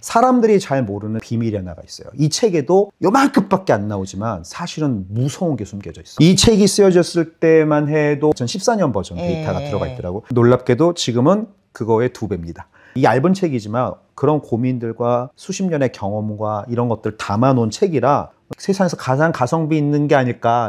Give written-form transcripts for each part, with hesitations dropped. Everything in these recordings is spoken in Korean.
사람들이 잘 모르는 비밀이 하나가 있어요. 이 책에도 요만큼밖에 안 나오지만 사실은 무서운 게 숨겨져 있어. 이 책이 쓰여졌을 때만 해도 2014년 버전 데이터가 들어가 있더라고. 놀랍게도 지금은 그거의 2배입니다. 이 얇은 책이지만 그런 고민들과 수십 년의 경험과 이런 것들 담아놓은 책이라 세상에서 가장 가성비 있는 게 아닐까.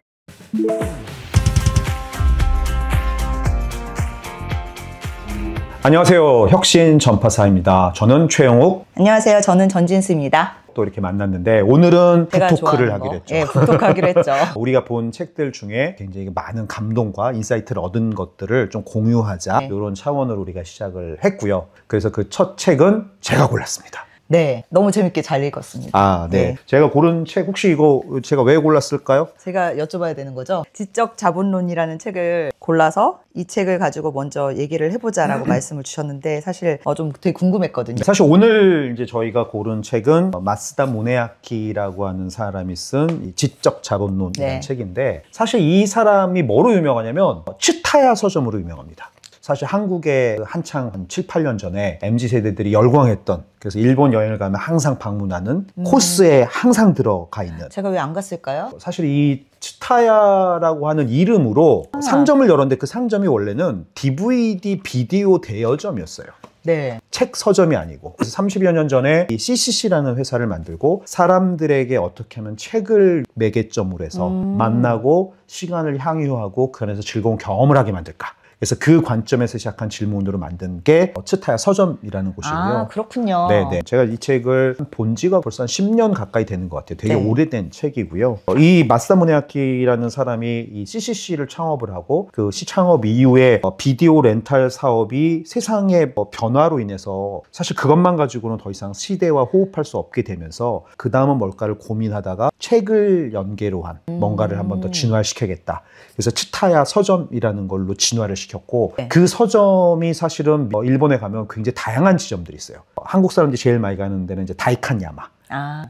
안녕하세요. 혁신 전파사입니다. 저는 최영욱. 안녕하세요. 저는 전진수입니다. 또 이렇게 만났는데 오늘은 북토크를 하기로 했죠. 네, 북토크하기로 했죠. 우리가 본 책들 중에 굉장히 많은 감동과 인사이트를 얻은 것들을 좀 공유하자. 이런 차원으로 우리가 시작을 했고요. 그래서 그 첫 책은 제가 골랐습니다. 네, 너무 재밌게 잘 읽었습니다. 네. 제가 고른 책 혹시 이거 제가 왜 골랐을까요? 제가 여쭤봐야 되는 거죠. 지적 자본론이라는 책을 골라서 이 책을 가지고 먼저 얘기를 해보자라고 말씀을 주셨는데 사실 좀 되게 궁금했거든요. 사실 오늘 이제 저희가 고른 책은 마쓰다 무네야키라고 하는 사람이 쓴 이 지적 자본론이라는 책인데 사실 이 사람이 뭐로 유명하냐면 츠타야 서점으로 유명합니다. 사실 한국에 한창 한 7, 8년 전에 MZ세대들이 열광했던, 그래서 일본 여행을 가면 항상 방문하는 코스에 항상 들어가 있는. 제가 왜 안 갔을까요? 사실 이 츠타야라고 하는 이름으로 상점을 열었는데 그 상점이 원래는 DVD 비디오 대여점이었어요. 네. 책 서점이 아니고. 그래서 30여 년 전에 이 CCC라는 회사를 만들고 사람들에게 어떻게 하면 책을 매개점으로 해서 만나고 시간을 향유하고 그 안에서 즐거운 경험을 하게 만들까. 그래서 그 관점에서 시작한 질문으로 만든 게 츠타야 서점이라는 곳이고요. 아, 그렇군요. 네네. 제가 이 책을 본 지가 벌써 한 10년 가까이 되는 것 같아요. 되게 오래된 책이고요. 이 마쓰다 무네야키라는 사람이 이 CCC를 창업을 하고 그 시창업 이후에 비디오 렌탈 사업이 세상의 변화로 인해서 사실 그것만 가지고는 더 이상 시대와 호흡할 수 없게 되면서 그 다음은 뭘까를 고민하다가 책을 연계로 한 뭔가를 한번 더 진화시켜야겠다. 그래서 츠타야 서점이라는 걸로 진화를 시켰고 그 서점이 사실은 일본에 가면 굉장히 다양한 지점들이 있어요. 한국 사람들이 제일 많이 가는 데는 이제 다이칸야마.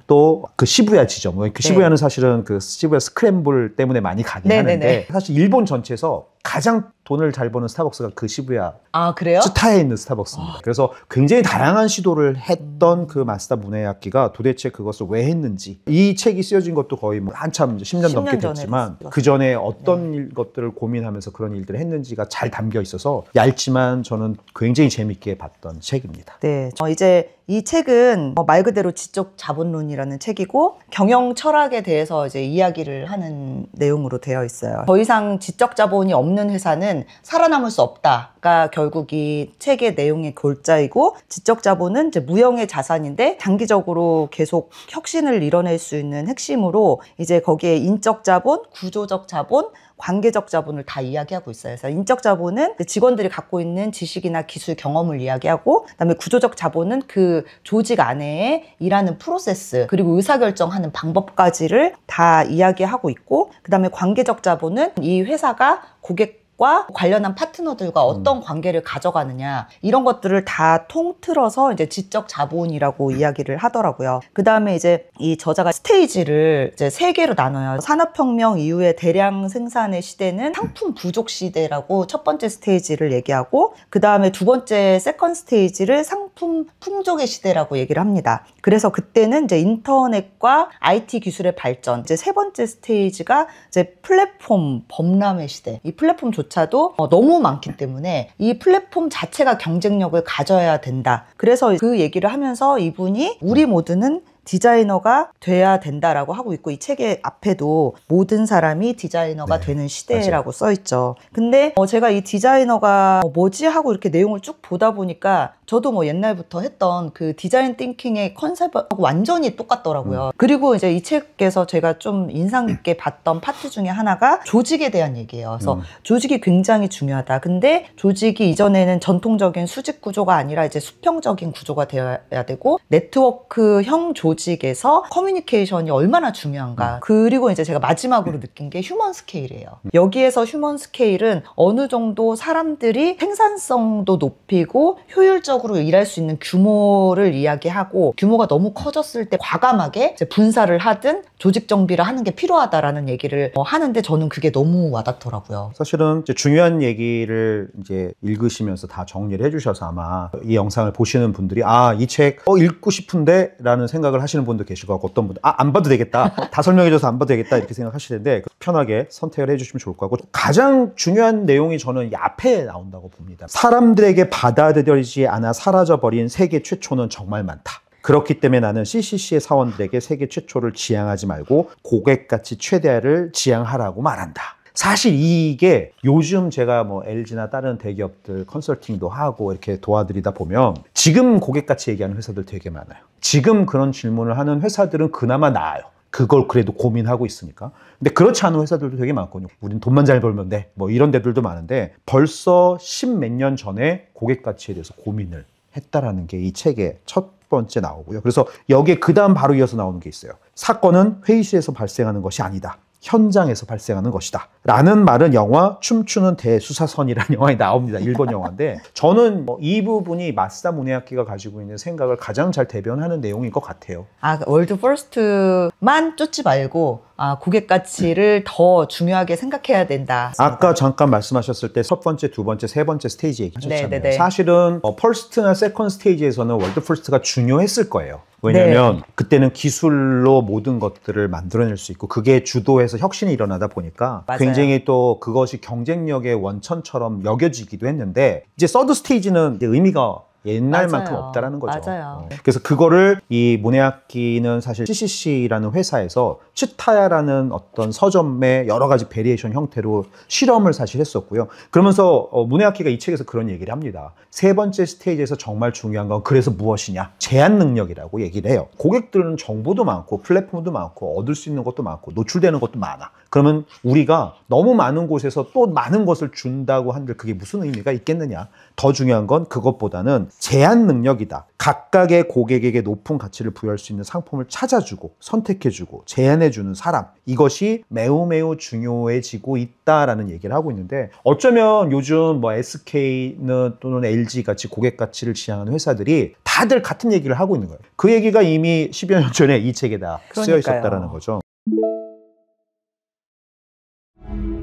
또 그 시부야 지점. 그 시부야는 사실은 그 시부야 스크램블 때문에 많이 가긴 하는데 사실 일본 전체에서 가장 돈을 잘 버는 스타벅스가 그 시부야. 아, 그래요? 츠타야에 있는 스타벅스입니다. 그래서 굉장히 다양한 시도를 했던 그 마쓰다 무네야키가 도대체 그것을 왜 했는지. 이 책이 쓰여진 것도 거의 뭐 한참 10년 넘게 됐지만 그 전에 어떤 것들을 고민하면서 그런 일들을 했는지가 잘 담겨 있어서 얇지만 저는 굉장히 재밌게 봤던 책입니다. 네. 이제 이 책은 말 그대로 지적 자본론이라는 책이고 경영 철학에 대해서 이제 이야기를 하는 내용으로 되어 있어요. 더 이상 지적 자본이 없는 회사는 살아남을 수 없다가 결국 이 책의 내용의 골자이고, 지적 자본은 이제 무형의 자산인데 단기적으로 계속 혁신을 이뤄낼 수 있는 핵심으로 이제 거기에 인적 자본, 구조적 자본, 관계적 자본을 다 이야기하고 있어요. 그래서 인적 자본은 직원들이 갖고 있는 지식이나 기술 경험을 이야기하고, 그다음에 구조적 자본은 그 조직 안에 일하는 프로세스 그리고 의사결정하는 방법까지를 다 이야기하고 있고, 그다음에 관계적 자본은 이 회사가 고객과 관련한 파트너들과 어떤 관계를 가져가느냐, 이런 것들을 다 통틀어서 이제 지적 자본이라고 이야기를 하더라고요. 그 다음에 이제 이 저자가 스테이지를 이제 3개로 나눠요. 산업혁명 이후의 대량 생산의 시대는 상품 부족 시대라고 첫 번째 스테이지를 얘기하고, 그 다음에 두 번째 세컨 스테이지를 상품 풍족의 시대라고 얘기를 합니다. 그래서 그때는 이제 인터넷과 IT 기술의 발전, 이제 세 번째 스테이지가 이제 플랫폼 범람의 시대. 이 플랫폼조차도 너무 많기 때문에 이 플랫폼 자체가 경쟁력을 가져야 된다. 그래서 그 얘기를 하면서 이분이 우리 모두는 디자이너가 돼야 된다라고 하고 있고, 이 책의 앞에도 모든 사람이 디자이너가 되는 시대라고 써있죠. 근데 제가 이 디자이너가 뭐지 하고 이렇게 내용을 쭉 보다 보니까 저도 뭐 옛날부터 했던 그 디자인 띵킹의 컨셉하고 완전히 똑같더라고요. 그리고 이제 이 책에서 제가 좀 인상 깊게 봤던 파트 중에 하나가 조직에 대한 얘기예요. 그래서 조직이 굉장히 중요하다. 근데 조직이 이전에는 전통적인 수직 구조가 아니라 이제 수평적인 구조가 되어야 되고, 네트워크형 조직에서 커뮤니케이션이 얼마나 중요한가. 그리고 이제 제가 마지막으로 느낀 게 휴먼 스케일이에요. 여기에서 휴먼 스케일은 어느 정도 사람들이 생산성도 높이고 효율적 효과적으로 일할 수 있는 규모를 이야기하고 규모가 너무 커졌을 때 과감하게 이제 분사를 하든 조직 정비를 하는 게 필요하다라는 얘기를 하는데 저는 그게 너무 와닿더라고요. 사실은 이제 중요한 얘기를 이제 읽으시면서 다 정리를 해주셔서 아마 이 영상을 보시는 분들이 이 책 읽고 싶은데 라는 생각을 하시는 분도 계실 거고 어떤 분들 안 봐도 되겠다. 다 설명해줘서 안 봐도 되겠다 이렇게 생각하시는데 편하게 선택을 해주시면 좋을 것 같고 가장 중요한 내용이 저는 이 앞에 나온다고 봅니다. 사람들에게 받아들여지지 않아 사라져버린 세계 최초는 정말 많다. 그렇기 때문에 나는 CCC의 사원들에게 세계 최초를 지향하지 말고 고객가치 최대를 지향하라고 말한다. 사실 이게 요즘 제가 뭐 LG나 다른 대기업들 컨설팅도 하고 이렇게 도와드리다 보면 지금 고객가치 얘기하는 회사들 되게 많아요. 지금 그런 질문을 하는 회사들은 그나마 나아요. 그걸 그래도 고민하고 있으니까. 근데 그렇지 않은 회사들도 되게 많거든요. 우린 돈만 잘 벌면 돼. 뭐 이런 데들도 많은데 벌써 10몇 년 전에 고객가치에 대해서 고민을 했다라는 게 이 책의 첫 번째 나오고요. 그래서 여기에 그 다음 바로 이어서 나오는 게 있어요. 사건은 회의실에서 발생하는 것이 아니다. 현장에서 발생하는 것이다. 라는 말은 영화 춤추는 대수사선이라는 영화에 나옵니다. 일본 영화인데 저는 이 부분이 마쓰다 무네야키가 가지고 있는 생각을 가장 잘 대변하는 내용인 것 같아요. 월드 퍼스트만 쫓지 말고 고객 가치를 더 중요하게 생각해야 된다. 아까 잠깐 말씀하셨을 때 첫 번째, 두 번째, 세 번째 스테이지 얘기하셨잖아요. 네네네. 사실은 퍼스트나 세컨드 스테이지에서는 월드 퍼스트가 중요했을 거예요. 왜냐하면 그때는 기술로 모든 것들을 만들어낼 수 있고 그게 주도해서 혁신이 일어나다 보니까 맞아요. 굉장히 또 그것이 경쟁력의 원천처럼 여겨지기도 했는데 이제 서드 스테이지는 이제 의미가 옛날만큼 맞아요. 없다라는 거죠. 맞아요. 그래서 그거를 이 무네야키는 사실 CCC라는 회사에서 츠타야라는 어떤 서점의 여러 가지 베리에이션 형태로 실험을 사실 했었고요. 그러면서 무네야키가 이 책에서 그런 얘기를 합니다. 세 번째 스테이지에서 정말 중요한 건 그래서 무엇이냐? 제한 능력이라고 얘기를 해요. 고객들은 정보도 많고 플랫폼도 많고 얻을 수 있는 것도 많고 노출되는 것도 많아. 그러면 우리가 너무 많은 곳에서 또 많은 것을 준다고 한들 그게 무슨 의미가 있겠느냐? 더 중요한 건 그것보다는 제한 능력이다. 각각의 고객에게 높은 가치를 부여할 수 있는 상품을 찾아주고 선택해주고 제안해주는 사람. 이것이 매우 매우 중요해지고 있다라는 얘기를 하고 있는데 어쩌면 요즘 뭐 SK는 또는 LG 같이 고객 가치를 지향하는 회사들이 다들 같은 얘기를 하고 있는 거예요. 그 얘기가 이미 10여 년 전에 이 책에다 쓰여 있었다라는 거죠.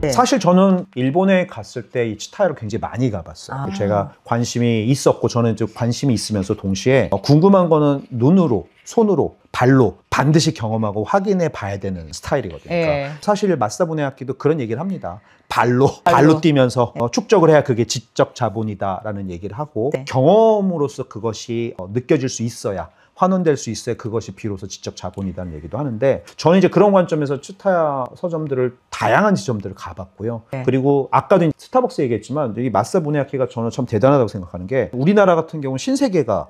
네. 사실 저는 일본에 갔을 때 이 츠타야를 굉장히 많이 가봤어요. 제가 관심이 있었고 저는 이제 관심이 있으면서 동시에 궁금한 거는 눈으로, 손으로, 발로 반드시 경험하고 확인해 봐야 되는 스타일이거든요. 그러니까 사실 마쓰다 무네야키도 그런 얘기를 합니다. 발로 뛰면서 축적을 해야 그게 지적 자본이다라는 얘기를 하고 경험으로서 그것이 느껴질 수 있어야 환원될 수 있어야 그것이 비로소 지적 자본이라는 얘기도 하는데 저는 이제 그런 관점에서 츠타야 서점들을 다양한 지점들을 가봤고요. 그리고 아까도 스타벅스 얘기했지만 이 마쓰다 무네야키가 저는 참 대단하다고 생각하는 게 우리나라 같은 경우는 신세계가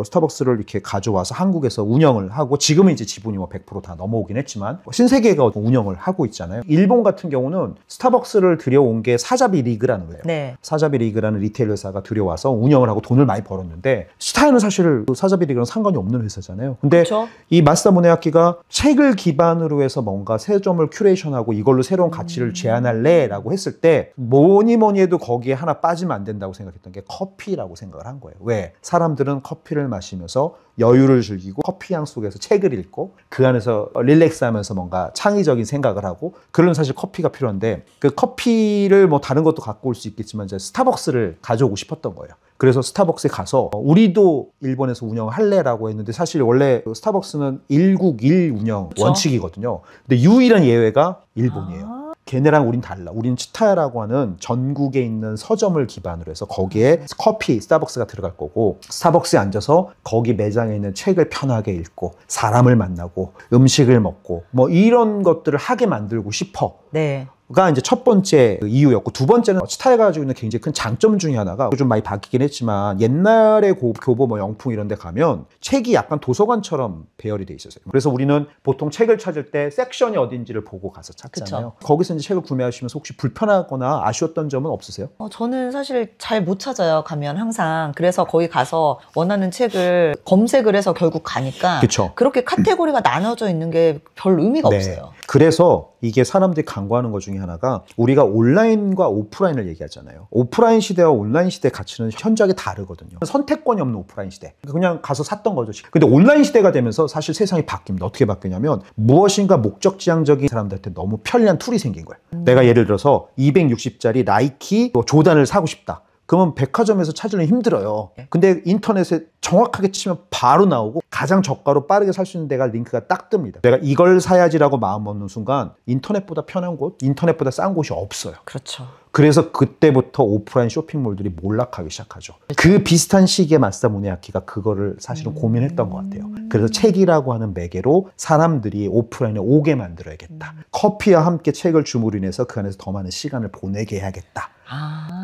스타벅스를 이렇게 가져와서 한국에서 운영을 하고 지금은 이제 지분이 뭐 100% 다 넘어오긴 했지만 신세계가 운영을 하고 있잖아요. 일본 같은 경우는 스타벅스를 들여온 게 사자비 리그라는 거예요. 사자비 리그라는 리테일 회사가 들여와서 운영을 하고 돈을 많이 벌었는데 츠타야는 사실 그 사자비 리그랑 상관이 없는 회사잖아요. 근데 이 마쓰다 무네야키가 책을 기반으로 해서 뭔가 새점을 큐레이션하고 이걸로 새로운 가치를 제안할래 라고 했을 때 뭐니 해도 거기에 하나 빠지면 안 된다고 생각했던 게 커피라고 생각을 한 거예요. 왜? 사람들은 커피를 마시면서 여유를 즐기고 커피향 속에서 책을 읽고 그 안에서 릴렉스하면서 뭔가 창의적인 생각을 하고 그런 사실 커피가 필요한데 그 커피를 뭐 다른 것도 갖고 올 수 있겠지만 이제 스타벅스를 가져오고 싶었던 거예요. 그래서 스타벅스에 가서 우리도 일본에서 운영을 할래라고 했는데 사실 원래 스타벅스는 1국1 운영 원칙이거든요. 근데 유일한 예외가 일본이에요. 걔네랑 우린 달라. 우린 츠타야라고 하는 전국에 있는 서점을 기반으로 해서 거기에 커피, 스타벅스가 들어갈 거고 스타벅스에 앉아서 거기 매장에 있는 책을 편하게 읽고 사람을 만나고 음식을 먹고 뭐 이런 것들을 하게 만들고 싶어. 가 이제 첫 번째 이유였고 두 번째는 츠타야가 가지고 있는 굉장히 큰 장점 중에 하나가 좀 많이 바뀌긴 했지만 옛날에 교보 뭐 영풍 이런 데 가면 책이 약간 도서관처럼 배열이 돼 있었어요. 그래서 우리는 보통 책을 찾을 때 섹션이 어딘지를 보고 가서 찾잖아요. 거기서 이제 책을 구매하시면서 혹시 불편하거나 아쉬웠던 점은 없으세요? 저는 사실 잘 못 찾아요. 가면 항상. 그래서 거기 가서 원하는 책을 검색을 해서 결국 가니까 그렇게 카테고리가 나눠져 있는 게 별 의미가 없어요. 그래서 이게 사람들이 간과하는 것 중에 하나가 우리가 온라인과 오프라인을 얘기하잖아요. 오프라인 시대와 온라인 시대의 가치는 현저하게 다르거든요. 선택권이 없는 오프라인 시대. 그냥 가서 샀던 거죠. 근데 온라인 시대가 되면서 사실 세상이 바뀝니다. 어떻게 바뀌냐면 무엇인가 목적지향적인 사람들한테 너무 편리한 툴이 생긴 거예요. 내가 예를 들어서 260짜리 나이키 조단을 사고 싶다. 그러면 백화점에서 찾으면 힘들어요. 근데 인터넷에 정확하게 치면 바로 나오고 가장 저가로 빠르게 살 수 있는 데가 링크가 딱 뜹니다. 내가 이걸 사야지라고 마음 먹는 순간 인터넷보다 편한 곳, 인터넷보다 싼 곳이 없어요. 그렇죠. 그래서 그때부터 오프라인 쇼핑몰들이 몰락하기 시작하죠. 그 비슷한 시기에 마사다 무네아키가 그거를 사실은 고민했던 것 같아요. 그래서 책이라고 하는 매개로 사람들이 오프라인에 오게 만들어야겠다. 커피와 함께 책을 줌으로 인해서 그 안에서 더 많은 시간을 보내게 해야겠다.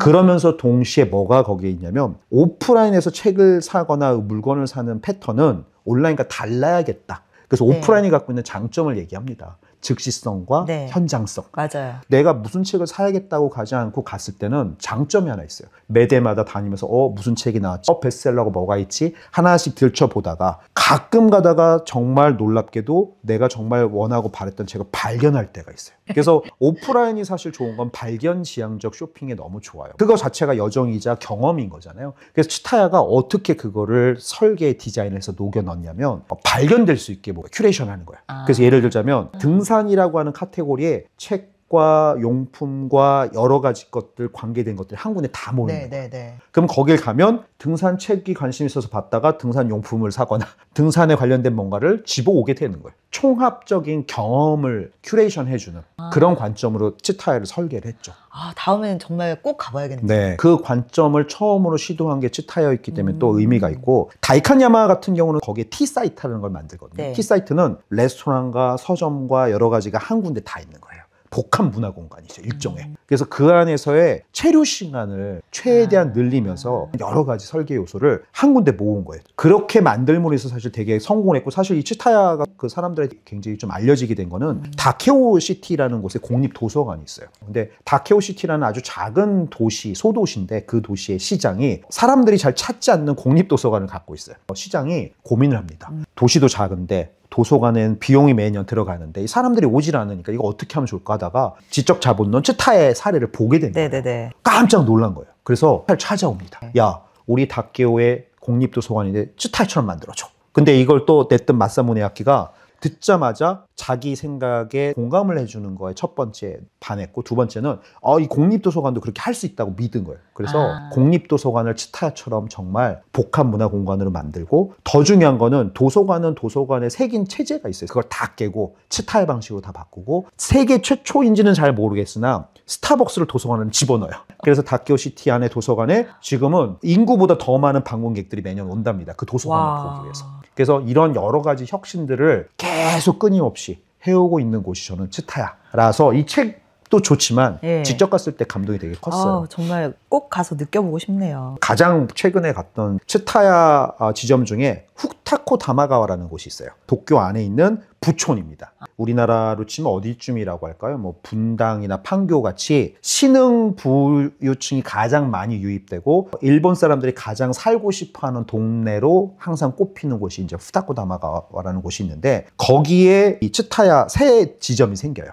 그러면서 동시에 뭐가 거기에 있냐면 오프라인에서 책을 사거나 물건을 사는 패턴은 온라인과 달라야겠다. 그래서 오프라인이 갖고 있는 장점을 얘기합니다. 즉시성과 현장성. 맞아요. 내가 무슨 책을 사야겠다고 가지 않고 갔을 때는 장점이 하나 있어요. 매대마다 다니면서 무슨 책이 나왔지? 베스트셀러가 뭐가 있지? 하나씩 들춰보다가 가끔 가다가 정말 놀랍게도 내가 정말 원하고 바랬던 책을 발견할 때가 있어요. 그래서 오프라인이 사실 좋은 건 발견지향적 쇼핑에 너무 좋아요. 그거 자체가 여정이자 경험인 거잖아요. 그래서 치타야가 어떻게 그거를 설계 디자인을 해서 녹여 넣냐면 발견될 수 있게 큐레이션 하는 거예요. 그래서 예를 들자면 등산이라고 하는 카테고리에 책과 용품과 여러 가지 것들 관계된 것들이 한 군데 다 모이는 거예요. 그럼 거길 가면 등산 책이 관심 있어서 봤다가 등산 용품을 사거나 등산에 관련된 뭔가를 집어오게 되는 거예요. 총합적인 경험을 큐레이션 해주는 그런 관점으로 치타야를 설계를 했죠. 다음에는 정말 꼭 가봐야겠네요. 네, 그 관점을 처음으로 시도한 게 치타야였기 때문에 또 의미가 있고 다이칸야마 같은 경우는 거기에 T사이트라는 걸 만들거든요. T사이트는 레스토랑과 서점과 여러 가지가 한 군데 다 있는 거예요. 복합 문화 공간이죠, 일종의. 그래서 그 안에서의 체류 시간을 최대한 늘리면서 여러 가지 설계 요소를 한 군데 모은 거예요. 그렇게 만들므로 해서 사실 되게 성공을 했고, 사실 이 치타야가 그 사람들에게 굉장히 좀 알려지게 된 거는 다케오 시티라는 곳에 공립 도서관이 있어요. 근데 다케오 시티라는 아주 작은 도시, 소도시인데 그 도시의 시장이 사람들이 잘 찾지 않는 공립 도서관을 갖고 있어요. 시장이 고민을 합니다. 도시도 작은데 도서관엔 비용이 매년 들어가는데 이 사람들이 오질 않으니까 이거 어떻게 하면 좋을까 하다가 지적 자본론 치타야의 사례를 보게 된 거예요. 깜짝 놀란 거예요. 그래서 찾아옵니다. 야, 우리 다케오의 공립도서관인데 치타야처럼 만들어줘. 근데 이걸 또 냈던 마사다 무네아키가 듣자마자 자기 생각에 공감을 해주는 거에 첫 번째 반했고, 두 번째는 이 공립도서관도 그렇게 할 수 있다고 믿은 거예요. 그래서 공립도서관을 치타야처럼 정말 복합 문화 공간으로 만들고, 더 중요한 거는 도서관은 도서관에 새긴 체제가 있어요. 그걸 다 깨고 치타야 방식으로 다 바꾸고, 세계 최초인지는 잘 모르겠으나 스타벅스를 도서관에 집어넣어요. 그래서 다케오 시티 안에 도서관에 지금은 인구보다 더 많은 방문객들이 매년 온답니다. 그 도서관을 보기 위해서. 그래서 이런 여러 가지 혁신들을 계속 끊임없이 해오고 있는 곳이 저는 치타야라서 이 책도 좋지만 직접 갔을 때 감동이 되게 컸어요. 정말 꼭 가서 느껴보고 싶네요. 가장 최근에 갔던 치타야 지점 중에 후타코 다마가와라는 곳이 있어요. 도쿄 안에 있는 부촌입니다. 우리나라로 치면 어디쯤이라고 할까요? 뭐 분당이나 판교 같이 신흥 부유층이 가장 많이 유입되고 일본 사람들이 가장 살고 싶어하는 동네로 항상 꼽히는 곳이 이제 후타코 다마가와라는 곳이 있는데, 거기에 이 치타야 새 지점이 생겨요.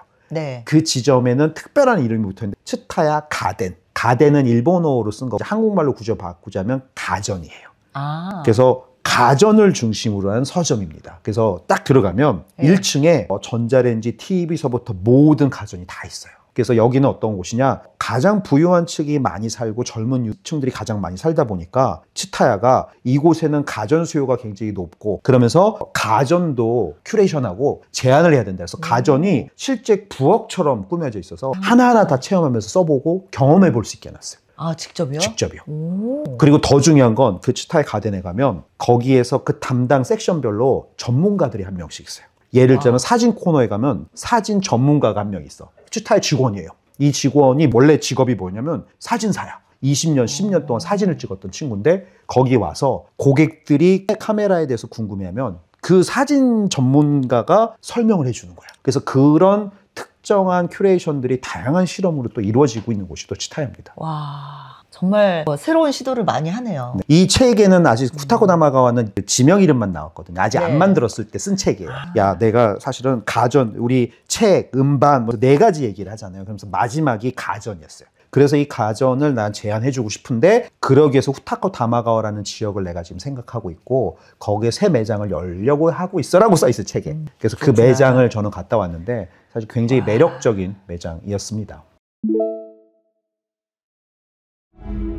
그 지점에는 특별한 이름이 붙어있는데 치타야 가덴. 가덴은 일본어로 쓴 거, 한국말로 바꾸자면 가전이에요. 그래서 가전을 중심으로 한 서점입니다. 그래서 딱 들어가면 1층에 전자레인지, TV서부터 모든 가전이 다 있어요. 그래서 여기는 어떤 곳이냐, 가장 부유한 층이 많이 살고 젊은 층들이 가장 많이 살다 보니까 치타야가 이곳에는 가전 수요가 굉장히 높고, 그러면서 가전도 큐레이션하고 제안을 해야 된다 해서 가전이 실제 부엌처럼 꾸며져 있어서 하나하나 다 체험하면서 써보고 경험해 볼 수 있게 해놨어요. 직접이요? 직접이요. 그리고 더 중요한 건 그 치타야 가덴에 가면 거기에서 그 담당 섹션별로 전문가들이 한 명씩 있어요. 예를 들면 사진 코너에 가면 사진 전문가가 한 명 있어. 치타야 직원이에요. 이 직원이 원래 직업이 뭐냐면 사진사야. 20년, 10년 동안 사진을 찍었던 친구인데 거기 와서 고객들이 카메라에 대해서 궁금해하면 그 사진 전문가가 설명을 해주는 거야. 그래서 그런 특정한 큐레이션들이 다양한 실험으로 또 이루어지고 있는 곳이 또 치타야입니다. 정말 새로운 시도를 많이 하네요. 이 책에는 아직 후타코다마가와는 지명 이름만 나왔거든요. 아직 네. 안 만들었을 때 쓴 책이에요. 야, 내가 사실은 가전, 우리 책, 음반 뭐 4가지 얘기를 하잖아요. 그러면서 마지막이 가전이었어요. 그래서 이 가전을 난 제안해주고 싶은데 그러기 위해서 후타코다마가와라는 지역을 내가 지금 생각하고 있고 거기에 새 매장을 열려고 하고 있어라고 써있어요, 책에. 그래서 그 그렇구나. 매장을 저는 갔다 왔는데 사실 굉장히 매력적인 매장이었습니다.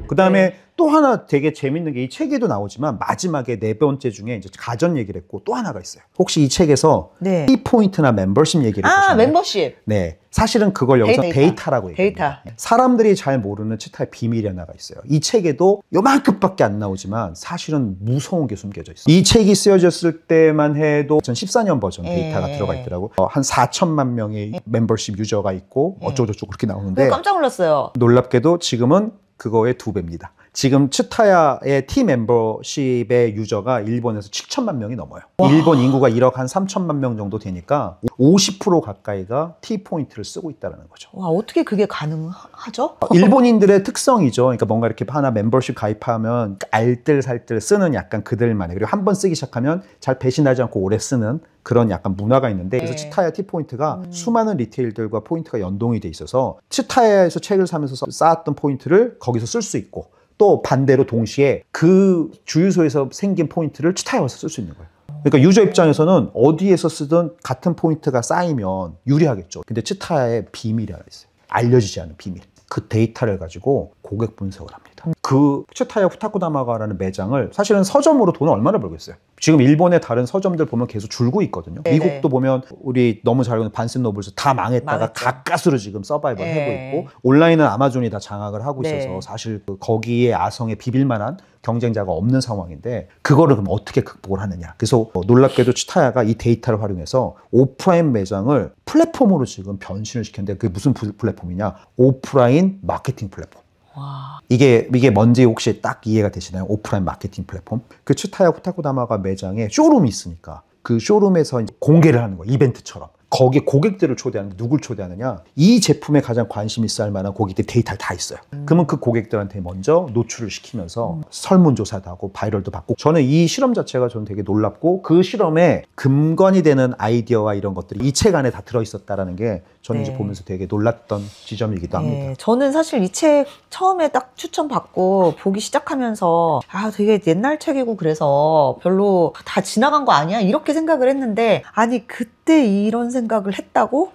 그 다음에 또 하나 되게 재밌는 게 이 책에도 나오지만 마지막에 4번째 중에 이제 가전 얘기를 했고 또 하나가 있어요. 혹시 이 책에서 네. 키포인트나 멤버십 얘기를 보셨나요? 멤버십. 네. 사실은 그걸 여기서 데이터. 데이터라고 얘기합니다. 사람들이 잘 모르는 치타의 비밀이 하나가 있어요. 이 책에도 요만큼밖에 안 나오지만 사실은 무서운 게 숨겨져 있어요. 이 책이 쓰여졌을 때만 해도 2014년 버전 데이터가 들어가 있더라고요. 한 4천만 명의 멤버십 유저가 있고 어쩌고저쩌고 그렇게 나오는데 깜짝 놀랐어요. 놀랍게도 지금은 그거의 2배입니다. 지금 츠타야의 T 멤버십의 유저가 일본에서 7천만 명이 넘어요. 와. 일본 인구가 1억 한 3천만 명 정도 되니까 50% 가까이가 T포인트를 쓰고 있다는 거죠. 와, 어떻게 그게 가능하죠? 일본인들의 특성이죠. 그러니까 뭔가 이렇게 하나 멤버십 가입하면 알뜰살뜰 쓰는 약간 그들만의, 그리고 한 번 쓰기 시작하면 잘 배신하지 않고 오래 쓰는 그런 약간 문화가 있는데, 그래서 츠타야 T포인트가 수많은 리테일들과 포인트가 연동이 돼 있어서 츠타야에서 책을 사면서 쌓았던 포인트를 거기서 쓸 수 있고, 또 반대로 동시에 그 주유소에서 생긴 포인트를 츠타야에 와서 쓸 수 있는 거예요. 그러니까 유저 입장에서는 어디에서 쓰든 같은 포인트가 쌓이면 유리하겠죠. 근데 츠타야의 비밀이 하나 있어요. 알려지지 않은 비밀. 그 데이터를 가지고 고객 분석을 합니다. 그 츠타야 후타코다마가라는 매장을 사실은 서점으로 돈을 얼마나 벌겠어요. 지금 일본의 다른 서점들 보면 계속 줄고 있거든요. 네네. 미국도 보면 우리 너무 잘 아는 반슨노블스 다 망했다가 망했죠. 가까스로 지금 서바이벌 네. 하고 있고, 온라인은 아마존이 다 장악을 하고 있어서 네. 사실 거기에 아성에 비빌 만한 경쟁자가 없는 상황인데, 그거를 그럼 어떻게 극복을 하느냐. 그래서 놀랍게도 츠타야가 이 데이터를 활용해서 오프라인 매장을 플랫폼으로 지금 변신을 시켰는데, 그게 무슨 플랫폼이냐? 오프라인 마케팅 플랫폼. 와. 이게 뭔지 혹시 딱 이해가 되시나요? 오프라인 마케팅 플랫폼. 그 츠타야 후타코다마가 매장에 쇼룸이 있으니까 그 쇼룸에서 이제 공개를 하는 거예요. 이벤트처럼. 거기에 고객들을 초대하는, 누굴 초대하느냐? 이 제품에 가장 관심 있어 할 만한 고객들 데이터를 다 있어요. 그러면 그 고객들한테 먼저 노출을 시키면서 설문조사도 하고 바이럴도 받고, 저는 이 실험 자체가 저는 되게 놀랍고, 그 실험에 근거이 되는 아이디어와 이런 것들이 이 책 안에 다 들어있었다라는 게 저는 이제 보면서 되게 놀랐던 지점이기도 합니다. 네, 저는 사실 이 책 처음에 딱 추천받고 보기 시작하면서 되게 옛날 책이고 그래서 별로 다 지나간 거 아니야? 이렇게 생각을 했는데, 아니 그때 이런 생각을 했다고?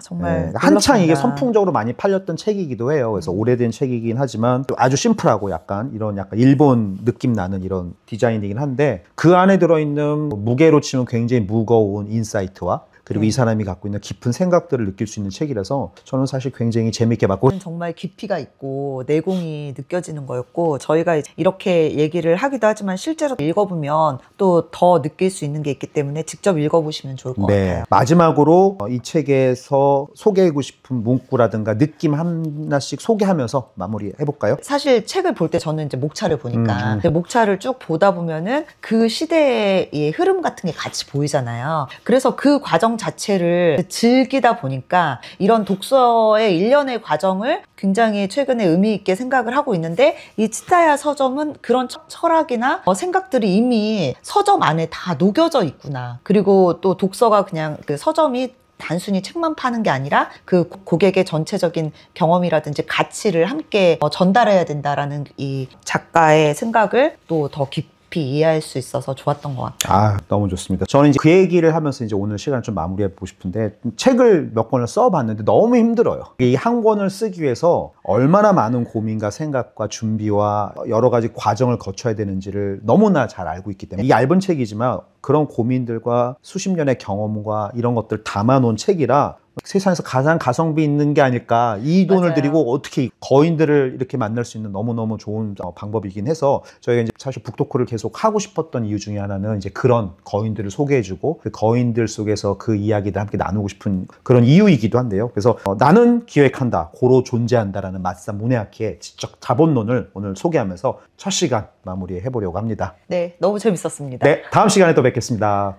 정말 한창 이게 놀랍습니다. 선풍적으로 많이 팔렸던 책이기도 해요. 그래서 오래된 책이긴 하지만 또 아주 심플하고 약간 이런 약간 일본 느낌 나는 이런 디자인이긴 한데, 그 안에 들어있는 무게로 치면 굉장히 무거운 인사이트와 그리고 이 사람이 갖고 있는 깊은 생각들을 느낄 수 있는 책이라서 저는 사실 굉장히 재밌게 봤고, 정말 깊이가 있고 내공이 느껴지는 거였고, 저희가 이렇게 얘기를 하기도 하지만 실제로 읽어보면 또 더 느낄 수 있는 게 있기 때문에 직접 읽어보시면 좋을 것 같아요. 마지막으로 이 책에서 소개하고 싶은 문구라든가 느낌 하나씩 소개하면서 마무리 해볼까요? 사실 책을 볼 때 저는 이제 목차를 보니까 목차를 쭉 보다 보면은 그 시대의 흐름 같은 게 같이 보이잖아요. 그래서 그 과정 자체를 즐기다 보니까 이런 독서의 일련의 과정을 굉장히 최근에 의미 있게 생각을 하고 있는데, 이 츠타야 서점은 그런 철학이나 생각들이 이미 서점 안에 다 녹여져 있구나. 그리고 또 독서가 그냥 그 서점이 단순히 책만 파는 게 아니라 그 고객의 전체적인 경험이라든지 가치를 함께 전달해야 된다라는 이 작가의 생각을 또 더 깊이 이해할 수 있어서 좋았던 것 같아요. 너무 좋습니다. 저는 이제 그 얘기를 하면서 이제 오늘 시간을 좀 마무리해 보고 싶은데, 책을 몇 권을 써봤는데 너무 힘들어요. 이 한 권을 쓰기 위해서 얼마나 많은 고민과 생각과 준비와 여러 가지 과정을 거쳐야 되는지를 너무나 잘 알고 있기 때문에, 이 얇은 책이지만 그런 고민들과 수십 년의 경험과 이런 것들 담아놓은 책이라 세상에서 가장 가성비 있는 게 아닐까. 이 돈을 맞아요. 들이고 어떻게 거인들을 이렇게 만날 수 있는 너무너무 좋은 방법이긴 해서, 저희가 이제 사실 북토크를 계속 하고 싶었던 이유 중에 하나는 이제 그런 거인들을 소개해주고 그 거인들 속에서 그 이야기를 함께 나누고 싶은 그런 이유이기도 한데요. 그래서 나는 기획한다, 고로 존재한다라는 마사 무네아키의 지적 자본론을 오늘 소개하면서 첫 시간 마무리해 보려고 합니다. 네, 너무 재밌었습니다. 네, 다음 시간에 또 뵙겠습니다.